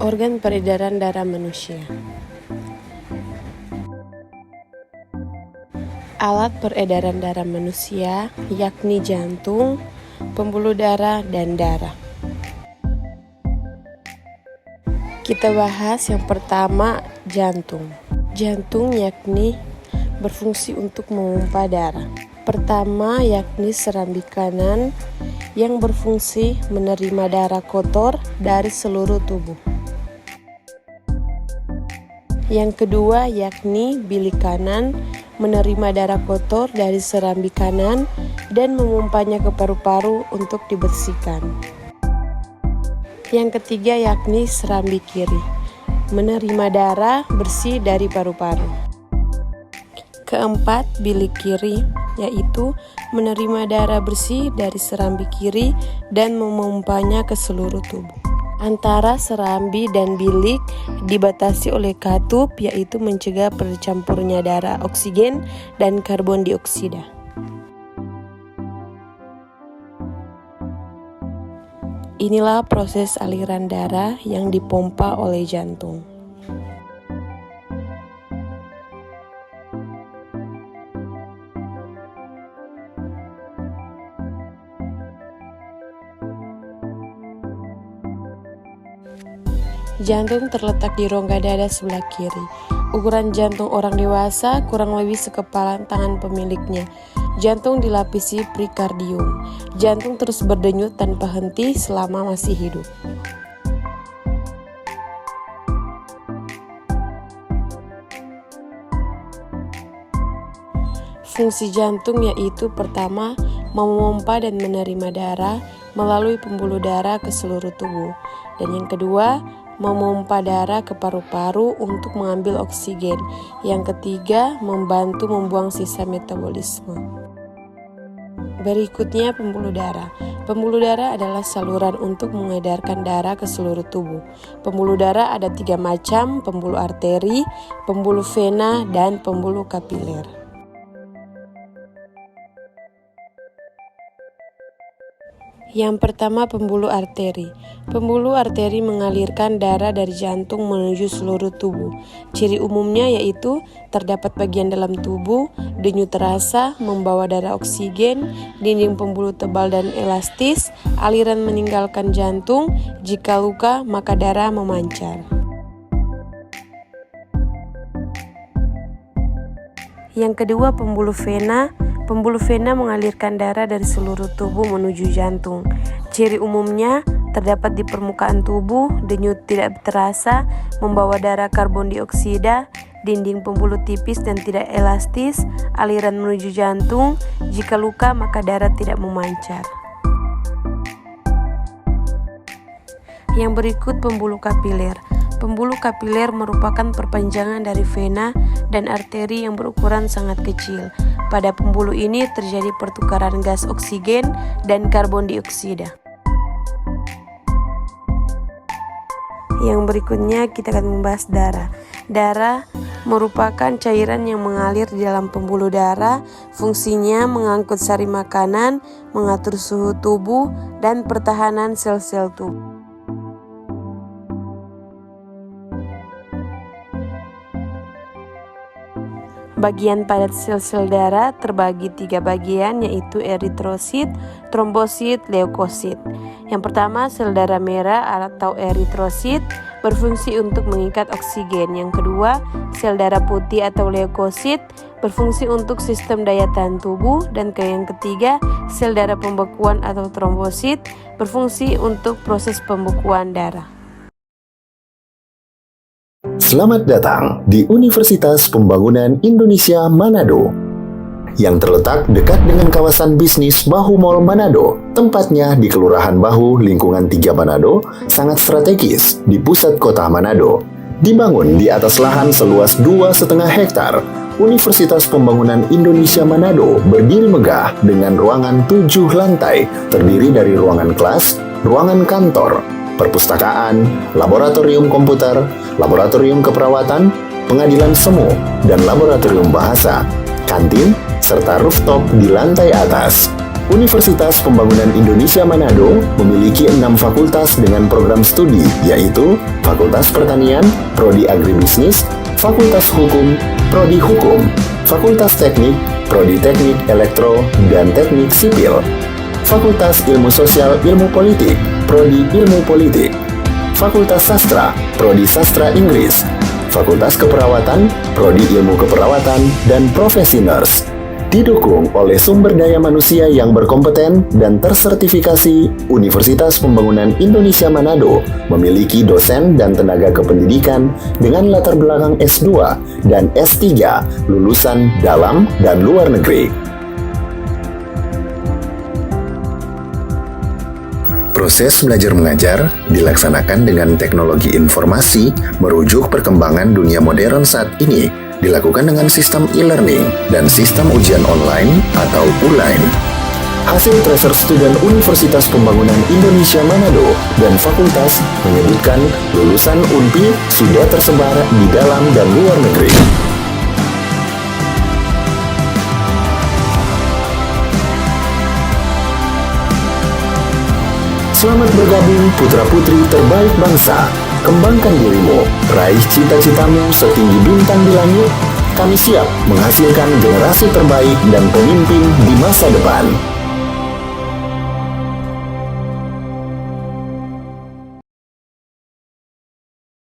Organ peredaran darah manusia. Alat peredaran darah manusia yakni jantung, pembuluh darah, dan darah. Kita bahas yang pertama, jantung. Jantung yakni berfungsi untuk memompa darah. Pertama yakni serambi kanan yang berfungsi menerima darah kotor dari seluruh tubuh. Yang kedua yakni bilik kanan menerima darah kotor dari serambi kanan dan memompanya ke paru-paru untuk dibersihkan. Yang ketiga yakni serambi kiri menerima darah bersih dari paru-paru. Keempat, bilik kiri yaitu menerima darah bersih dari serambi kiri dan memompanya ke seluruh tubuh. Antara serambi dan bilik dibatasi oleh katup, yaitu mencegah bercampurnya darah oksigen dan karbon dioksida. Inilah proses aliran darah yang dipompa oleh jantung. Jantung terletak di rongga dada sebelah kiri. Ukuran jantung orang dewasa kurang lebih sekepalan tangan pemiliknya. Jantung dilapisi perikardium. Jantung terus berdenyut tanpa henti selama masih hidup. Fungsi jantung yaitu pertama, memompa dan menerima darah melalui pembuluh darah ke seluruh tubuh. Dan yang kedua, memompa darah ke paru-paru untuk mengambil oksigen. Yang ketiga, membantu membuang sisa metabolisme. Berikutnya, pembuluh darah. Pembuluh darah adalah saluran untuk mengedarkan darah ke seluruh tubuh. Pembuluh darah ada 3 macam, pembuluh arteri, pembuluh vena, dan pembuluh kapiler. Yang pertama, pembuluh arteri. Pembuluh arteri mengalirkan darah dari jantung menuju seluruh tubuh. Ciri umumnya yaitu terdapat bagian dalam tubuh, denyut terasa, membawa darah oksigen, dinding pembuluh tebal dan elastis, aliran meninggalkan jantung, jika luka maka darah memancar. Yang kedua, pembuluh vena. Pembuluh vena mengalirkan darah dari seluruh tubuh menuju jantung. Ciri umumnya terdapat di permukaan tubuh, denyut tidak terasa, membawa darah karbon dioksida, dinding pembuluh tipis dan tidak elastis, aliran menuju jantung. Jika luka maka darah tidak memancar. Yang berikut, pembuluh kapiler. Pembuluh kapiler merupakan perpanjangan dari vena dan arteri yang berukuran sangat kecil. Pada pembuluh ini terjadi pertukaran gas oksigen dan karbon dioksida. Yang berikutnya kita akan membahas darah. Darah merupakan cairan yang mengalir di dalam pembuluh darah. Fungsinya mengangkut sari makanan, mengatur suhu tubuh, dan pertahanan sel-sel tubuh. Bagian padat sel-sel darah terbagi 3 bagian, yaitu eritrosit, trombosit, leukosit. Yang pertama, sel darah merah atau eritrosit berfungsi untuk mengikat oksigen. Yang kedua, sel darah putih atau leukosit berfungsi untuk sistem daya tahan tubuh. Dan yang ketiga, sel darah pembekuan atau trombosit berfungsi untuk proses pembekuan darah. Selamat datang di Universitas Pembangunan Indonesia Manado yang terletak dekat dengan kawasan bisnis Bahu Mall Manado. Tempatnya di Kelurahan Bahu, lingkungan 3 Manado, sangat strategis di pusat kota Manado. Dibangun di atas lahan seluas 2,5 hektar, Universitas Pembangunan Indonesia Manado berdiri megah dengan ruangan 7 lantai, terdiri dari ruangan kelas, ruangan kantor, perpustakaan, laboratorium komputer, laboratorium keperawatan, pengadilan semu, dan laboratorium bahasa, kantin, serta rooftop di lantai atas. Universitas Pembangunan Indonesia Manado memiliki 6 fakultas dengan program studi, yaitu Fakultas Pertanian, Prodi Agribisnis, Fakultas Hukum, Prodi Hukum, Fakultas Teknik, Prodi Teknik Elektro dan Teknik Sipil, Fakultas Ilmu Sosial Ilmu Politik, Prodi Ilmu Politik, Fakultas Sastra, Prodi Sastra Inggris, Fakultas Keperawatan, Prodi Ilmu Keperawatan, dan Profesi Nurse. Didukung oleh sumber daya manusia yang berkompeten dan tersertifikasi, Universitas Pembangunan Indonesia Manado memiliki dosen dan tenaga kependidikan dengan latar belakang S2 dan S3 lulusan dalam dan luar negeri. Proses belajar mengajar dilaksanakan dengan teknologi informasi merujuk perkembangan dunia modern saat ini, dilakukan dengan sistem e-learning dan sistem ujian online atau ULAIN. Hasil tracer student Universitas Pembangunan Indonesia Manado dan fakultas menyebutkan lulusan UNPI sudah tersebar di dalam dan luar negeri. Selamat bergabung putra-putri terbaik bangsa. Kembangkan dirimu, raih cita-citamu setinggi bintang di langit. Kami siap menghasilkan generasi terbaik dan pemimpin di masa depan.